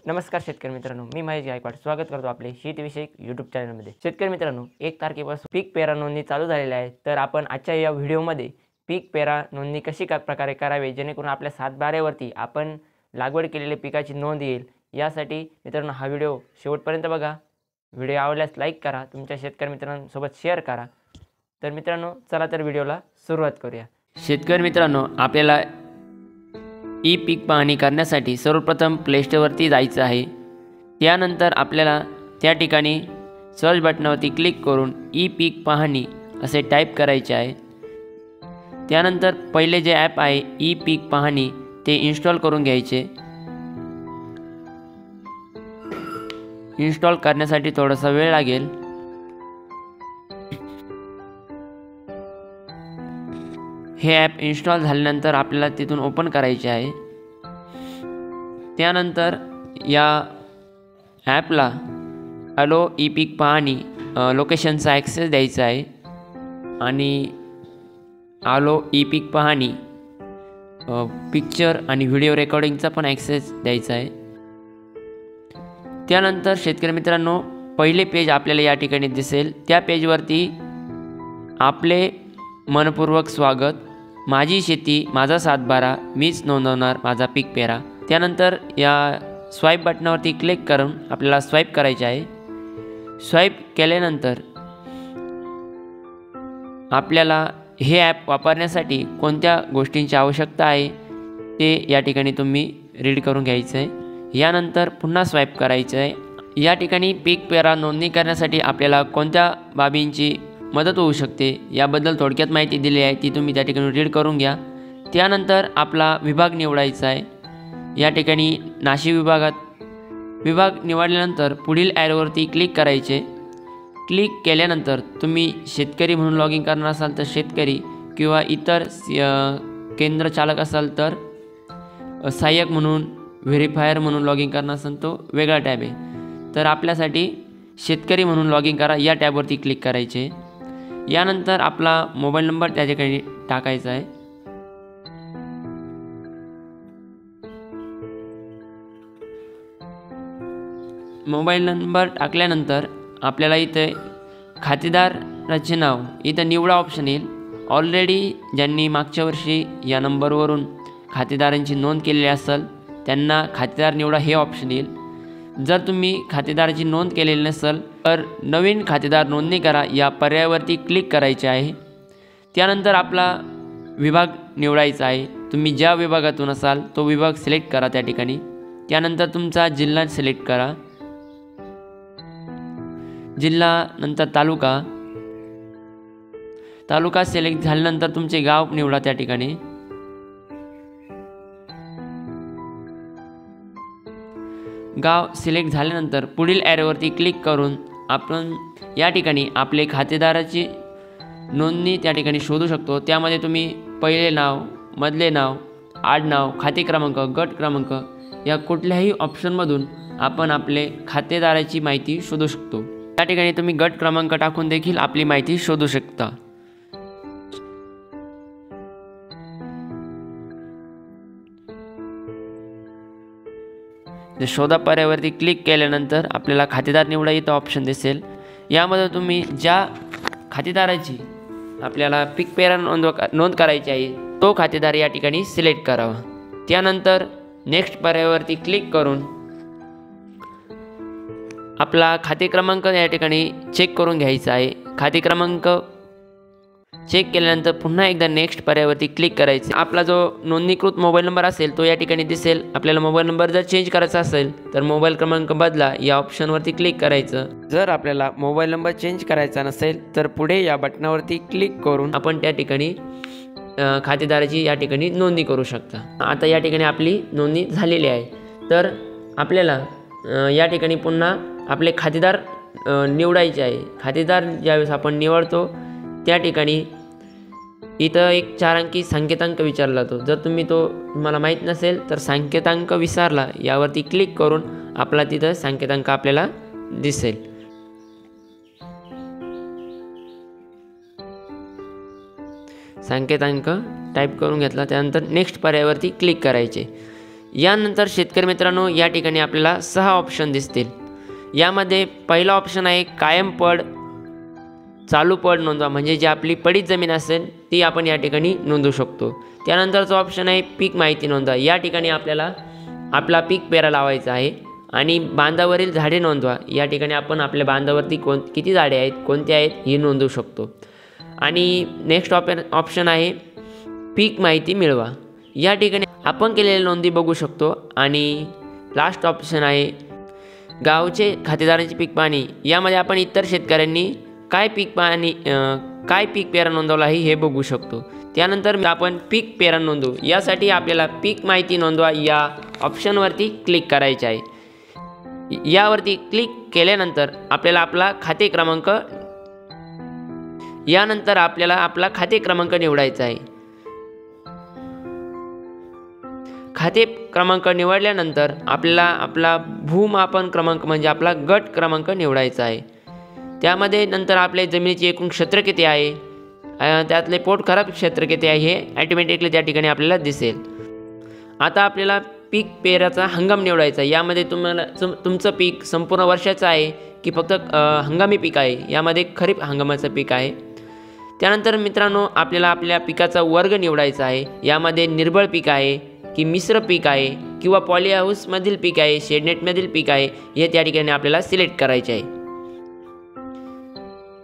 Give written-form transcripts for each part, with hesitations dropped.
नमस्कार शेतकरी मित्रांनो, मी महेश गायकवाड स्वागत करतो आपले शेतीविषयक यूट्यूब चॅनलमध्ये। शेतकरी मित्रांनो, 1 तारखेपासून पीक पेरा नोंदणी चालू झालेली आहे। तर आपण आजच्या या व्हिडिओमध्ये पीक पेरा नोंदणी कशी प्रकारे करावी जेणेकरून आपल्या 7/12वरती आपण लागवड केलेल्या पिकाची नोंद येईल। यासाठी मित्रांनो हा व्हिडिओ शेवटपर्यंत बघा। व्हिडिओ आवडल्यास लाईक करा, तुमच्या शेतकरी मित्रांसोबत शेअर करा। तर मित्रांनो चला तर व्हिडिओला सुरुवात करूया। शेतकरी मित्रांनो, आपल्याला ई पीक पाहणी करण्यासाठी सर्वप्रथम प्ले स्टोअरवरती जायचं आहे। त्यानंतर आपल्याला त्या ठिकाणी सर्च बटनावरती क्लिक करून ई पीक पाहणी असे टाईप करायचे आहे। त्यानंतर पहिले जे ॲप आहे ई पीक पाहणी ते इन्स्टॉल करून घ्यायचे। इन्स्टॉल करण्यासाठी थोडासा वेळ लागेल। हे ॲप इन्स्टॉल झाल्यानंतर आपल्याला तिथून ओपन करायचे आहे। त्यानंतर या ॲपला अलो ई पीक पाहणी लोकेशनचा ॲक्सेस द्यायचा आहे आणि अलो ई पीक पाहणी पिक्चर आणि व्हिडिओ रेकॉर्डिंगचा पण ॲक्सेस द्यायचा आहे। त्यानंतर शेतकरी मित्रांनो, पहिले पेज आपल्याला या ठिकाणी दिसेल। त्या पेजवरती आपले मनपूर्वक स्वागत, माझी शेती माझा 7/12, मीच नोंदवणार माझा पीक पेरा। त्यानंतर या स्वाईप बटनावरती क्लिक करून आपल्याला स्वाईप करायचे आहे। स्वाईप केल्यानंतर आपल्याला हे ॲप वापरण्यासाठी कोणत्या गोष्टींची आवश्यकता आहे ते या ठिकाणी तुम्ही रीड करून घ्यायचं आहे। यानंतर पुन्हा स्वाईप करायचं आहे। या ठिकाणी पीक पेरा नोंदणी करण्यासाठी आपल्याला कोणत्या बाबींची मदत होऊ शकते याबद्दल थोडक्यात माहिती दिली आहे, ती तुम्ही त्या ठिकाणी रीड करून घ्या। त्यानंतर आपला विभाग निवडायचा आहे। या ठिकाणी नाशिक विभाग निवडल्यानंतर पुढील ॲरोवरती क्लिक करायचे। क्लिक केल्यानंतर तुम्ही शेतकरी म्हणून लॉग इन करणार असाल तर शेतकरी, किंवा इतर केंद्र चालक असाल तर सहाय्यक म्हणून, व्हेरीफायर म्हणून लॉग इन करणार असाल तो वेगळा टॅब आहे। तर आपल्यासाठी शेतकरी म्हणून लॉग इन करा या टॅबवरती क्लिक करायचे। यानंतर आपला मोबाईल नंबर त्या ठिकाणी टाकायचा आहे। मोबाईल नंबर टाकल्यानंतर आपल्याला इथे खातेदाराचे नाव इथं निवडा ऑप्शन येईल। ऑलरेडी ज्यांनी मागच्या वर्षी या नंबरवरून खातेदारांची नोंद केलेली असेल त्यांना खातेदार निवडा हे ऑप्शन येईल। जर तुम्ही खातेदाराची नोंद केलेली नसेल तर नवीन खातेदार नोंदणी करा या पर्यायावरती क्लिक करायचे आहे। त्यानंतर आपला विभाग निवडायचा आहे। तुम्ही ज्या विभागातून असाल तो विभाग सिलेक्ट करा त्या ठिकाणी। त्यानंतर तुमचा जिल्हा सिलेक्ट करा, जिल्हा नंतर तालुका सिलेक्ट झाल्यानंतर तुमचे गाव निवडा त्या ठिकाणी। गाव सिलेक्ट झाल्यानंतर पुढील ॲरोवरती क्लिक करून आपण या ठिकाणी आपले खातेदाराची नोंदणी त्या ठिकाणी शोधू शकतो। त्यामध्ये तुम्ही पहिले नाव, मधले नाव, आडनाव, खाते क्रमांक, गट क्रमांक या कुठल्याही ऑप्शनमधून आपण आपले खातेदाराची माहिती शोधू शकतो। त्या ठिकाणी तुम्ही गट क्रमांक टाकून देखील आपली माहिती शोधू शकता। शोधा पर्यायावरती क्लिक केल्यानंतर आपल्याला खातेदार निवडा इथं ऑप्शन दिसेल। यामध्ये तुम्ही ज्या खातेदाराची आपल्याला पीक पेरा नोंद करायची आहे तो खातेदार या ठिकाणी सिलेक्ट करावा। त्यानंतर नेक्स्ट पर्यायावरती क्लिक करून आपला खाते क्रमांक या ठिकाणी चेक करून घ्यायचा आहे। खाते क्रमांक चेक केल्यानंतर पुन्हा एकदा नेक्स्ट पर्यायावरती क्लिक करायचे। आपला जो नोंदणीकृत मोबाईल नंबर असेल तो या ठिकाणी दिसेल। आपल्याला मोबाईल नंबर जर चेंज करायचा असेल तर मोबाईल क्रमांक बदला या ऑप्शनवरती क्लिक करायचं। जर आपल्याला मोबाईल नंबर चेंज करायचा नसेल तर पुढे या बटनावरती क्लिक करून आपण त्या ठिकाणी खातेदाराची या ठिकाणी नोंदणी करू शकता। आता या ठिकाणी आपली नोंदणी झालेली आहे। तर आपल्याला या ठिकाणी पुन्हा आपले खातेदार निवडायचे आहे। खातेदार ज्यावेळेस आपण निवडतो त्या ठिकाणी इथं एक 4 अंकी संकेतांक विचारला जातो। जर तुम्हाला माहीत नसेल तर संकेतांक विसरला यावरती क्लिक करून आपला तिथं संकेतांक आपल्याला दिसेल। संकेतांक टाईप करून घेतला त्यानंतर नेक्स्ट पर्यायावरती क्लिक करायचे। यानंतर शेतकरी मित्रांनो या ठिकाणी आपल्याला 6 ऑप्शन दिसतील। यामध्ये पहिला ऑप्शन आहे कायम पड चालू पड नोंदवा, म्हणजे जी आपली पडीत जमीन असेल ती आपण या ठिकाणी नोंदवू शकतो। त्यानंतरचा ऑप्शन आहे पीक माहिती नोंदवा, या ठिकाणी आपल्याला आपला पीक पेरा लावायचा आहे। आणि बांधावरील झाडे नोंदवा, या ठिकाणी आपण आपल्या बांधावरती किती झाडे आहेत, कोणती आहेत हे नोंदवू शकतो। आणि नेक्स्ट ऑप्शन आहे पीक माहिती मिळवा, या ठिकाणी आपण केलेल्या नोंदी बघू शकतो। आणि लास्ट ऑप्शन आहे गावचे खातेदारांची पीक पाहणी, यामध्ये आपण इतर शेतकऱ्यांनी काय पीक पेरा नोंदवला आहे हे बघू शकतो। त्यानंतर आपण पीक पेरा नोंदवू, यासाठी आपल्याला पीक माहिती नोंदवा या ऑप्शनवरती क्लिक करायचे आहे। यावरती क्लिक केल्यानंतर आपल्याला आपला खाते क्रमांक निवडायचा आहे। खाते क्रमांक निवडल्यानंतर आपल्याला आपला भूमापन क्रमांक म्हणजे आपला गट क्रमांक निवडायचा आहे। त्यामध्ये नंतर आपल्या जमिनीचे एकूण क्षेत्र किती आहे, त्यातले पोट खराब क्षेत्र किती आहे हे ॲटोमॅटिकली त्या ठिकाणी आपल्याला दिसेल। आता आपल्याला पीक पेराचा हंगाम निवडायचा, यामध्ये तुमचं पीक संपूर्ण वर्षाचं आहे की फक्त हंगामी पीक आहे, यामध्ये खरीप हंगामाचं पीक आहे। त्यानंतर मित्रांनो आपल्याला आपल्या पिकाचा वर्ग निवडायचा आहे, यामध्ये निर्बळ पीक आहे की मिश्र पीक आहे किंवा पॉली हाऊसमधील पीक आहे, शेडनेटमधील पीक आहे, हे त्या ठिकाणी आपल्याला सिलेक्ट करायचे आहे।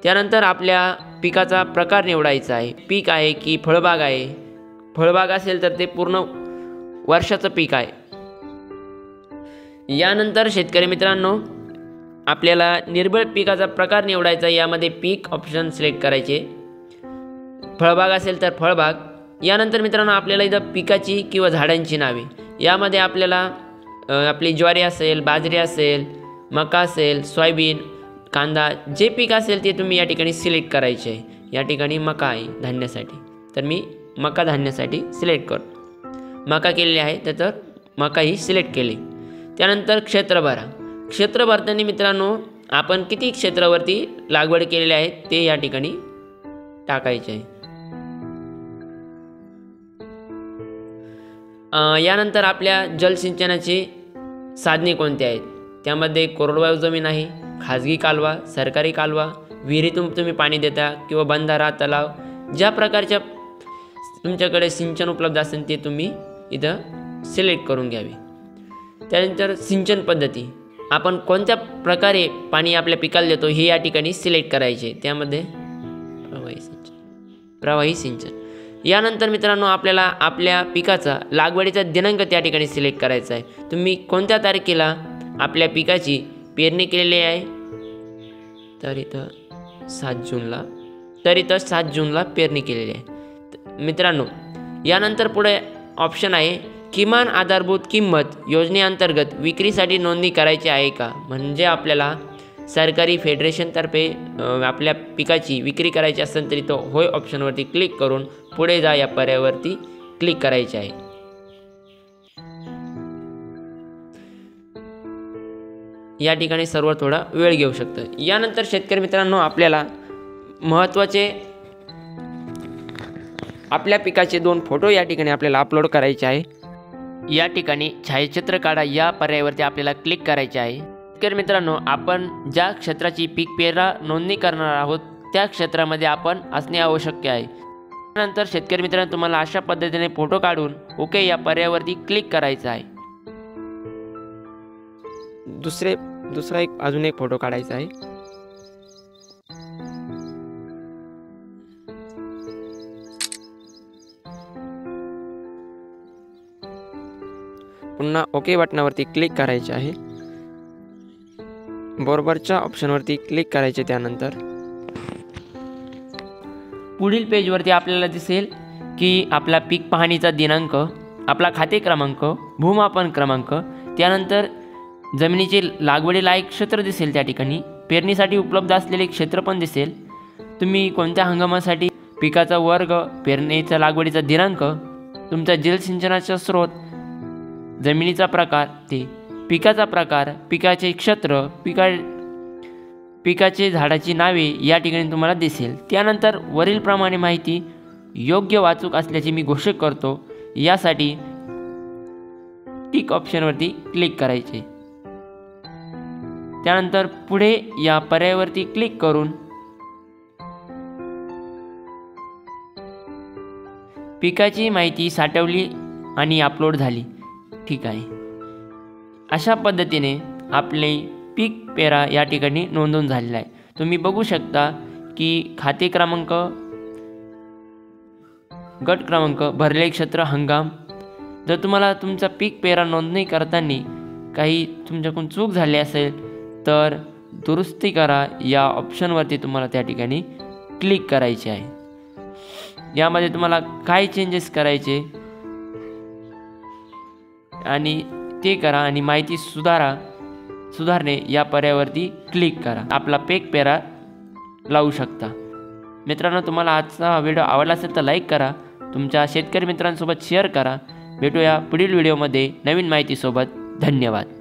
त्यानंतर आपल्या पिकाचा प्रकार निवडायचा आहे, पीक आहे की फळबाग आहे, फळबाग असेल तर ते पूर्ण वर्षाचं पीक आहे। यानंतर शेतकरी मित्रांनो आपल्याला निर्बळ पिकाचा प्रकार निवडायचा, यामध्ये पीक ऑप्शन सिलेक्ट करायचे, फळबाग असेल तर फळबाग। यानंतर मित्रांनो आपल्याला इथं पिकाची किंवा झाडांची नावे, यामध्ये आपल्याला आपली ज्वारी असेल, बाजरी असेल, मका असेल, सोयाबीन, कांदा, जे पीक असेल ते तुम्ही या ठिकाणी सिलेक्ट करायचे आहे। या ठिकाणी मका आहे धान्यासाठी, तर मी मका धान्यासाठी सिलेक्ट करतो, मका केलेली आहे तर मका ही सिलेक्ट केली। त्यानंतर क्षेत्र भरताना मित्रांनो आपण किती क्षेत्रावरती लागवड केलेली आहे ते या ठिकाणी टाकायचे आहे। यानंतर आपल्या जलसिंचनाची साधने कोणती आहेत, त्यामध्ये कोरडवाहू जमीन आहे, खाजगी कालवा, सरकारी कालवा, विहिरीतून तुम्ही पाणी देता किंवा बंधारा, तलाव, ज्या प्रकारच्या तुमच्याकडे सिंचन उपलब्ध असेल ते तुम्ही इथं सिलेक्ट करून घ्यावे। त्यानंतर सिंचन पद्धती, आपण कोणत्या प्रकारे पाणी आपल्या पिकाला देतो हे या ठिकाणी सिलेक्ट करायचे, त्यामध्ये प्रवाही सिंचन। यानंतर मित्रांनो आपल्याला आपल्या पिकाचा लागवडीचा दिनांक त्या ठिकाणी सिलेक्ट करायचा आहे, तुम्ही कोणत्या तारखेला आपल्या पिकाची पेरणी केलेली आहे, तर इथं 7 जूनला पेरणी केलेली आहे मित्रांनो। यानंतर पुढे ऑप्शन आहे किमान आधारभूत किंमत योजनेअंतर्गत विक्रीसाठी नोंदणी करायची आहे का, म्हणजे आपल्याला सरकारी फेडरेशनतर्फे आपल्या पिकाची विक्री करायची असेल तरी तो होय ऑप्शनवरती क्लिक करून पुढे जा या पर्यायावरती क्लिक करायचे आहे। या ठिकाणी सर्व थोडा वेळ घेऊ शकतं। यानंतर शेतकरी मित्रांनो आपल्याला महत्त्वाचे आपल्या पिकाचे 2 फोटो या ठिकाणी आपल्याला अपलोड करायचे आहे। या ठिकाणी छायाचित्र काढा या पर्यायावरती आपल्याला क्लिक करायचे आहे। शेतकरी मित्रांनो आपण ज्या क्षेत्राची पीक पेरा नोंदणी करणार आहोत त्या क्षेत्रामध्ये आपण असणे आवश्यक आहे। त्यानंतर शेतकरी मित्रांनो तुम्हाला अशा पद्धतीने फोटो काढून ओके या पर्यायावरती क्लिक करायचं आहे। दुसरा अजून एक फोटो काढायचा आहे। पुन्हा ओके बटनावरती क्लिक करायचे आहे, बरोबरच्या ऑप्शनवरती क्लिक करायचे। त्यानंतर पुढील पेजवरती आपल्याला दिसेल की आपला पीक पाहणीचा दिनांक, आपला खाते क्रमांक, भूमापन क्रमांक, त्यानंतर जमिनीचे लागवडी लायक क्षेत्र दिसेल, त्या ठिकाणी पेरणीसाठी उपलब्ध असलेले क्षेत्र पण दिसेल, तुम्ही कोणत्या हंगामासाठी पिकाचा वर्ग, पेरणीचा लागवडीचा दिनांक, तुमचा जलसिंचनाचा स्रोत, जमिनीचा प्रकार, ते पिकाचा प्रकार, पिकाचे क्षेत्र, पिकाचे झाडाची नावे या ठिकाणी तुम्हाला दिसेल। त्यानंतर वरीलप्रमाणे माहिती योग्य वाचूक असल्याचे मी घोषित करतो, यासाठी टिक ऑप्शनवरती क्लिक करायचे। त्यानंतर पुढे या पर्यायावरती क्लिक करून पिकाची माहिती साठवली आणि अपलोड झाली। ठीक आहे, अशा पद्धतीने आपले पीक पेरा या ठिकाणी नोंदवून झालेला आहे। तुम्ही बघू शकता की खाते क्रमांक, गट क्रमांक, भरले क्षेत्र, हंगाम। जर तुम्हाला तुमचा पीक पेरा नोंदणी करताना काही तुमच्याकडून चूक झाली असेल तर दुरुस्ती करा या ऑप्शनवरती तुम्हाला त्या ठिकाणी क्लिक करायचे आहे। यामध्ये तुम्हाला काय चेंजेस करायचे आणि ते करा आणि माहिती सुधारणे या पर्यायावरती क्लिक करा। आपला पीक पेरा लावू शकता। मित्रांनो, तुम्हाला आजचा व्हिडिओ आवडला असेल तर लाईक करा, तुमच्या शेतकरी मित्रांसोबत शेअर करा। भेटूया पुढील व्हिडिओमध्ये नवीन माहितीसोबत। धन्यवाद।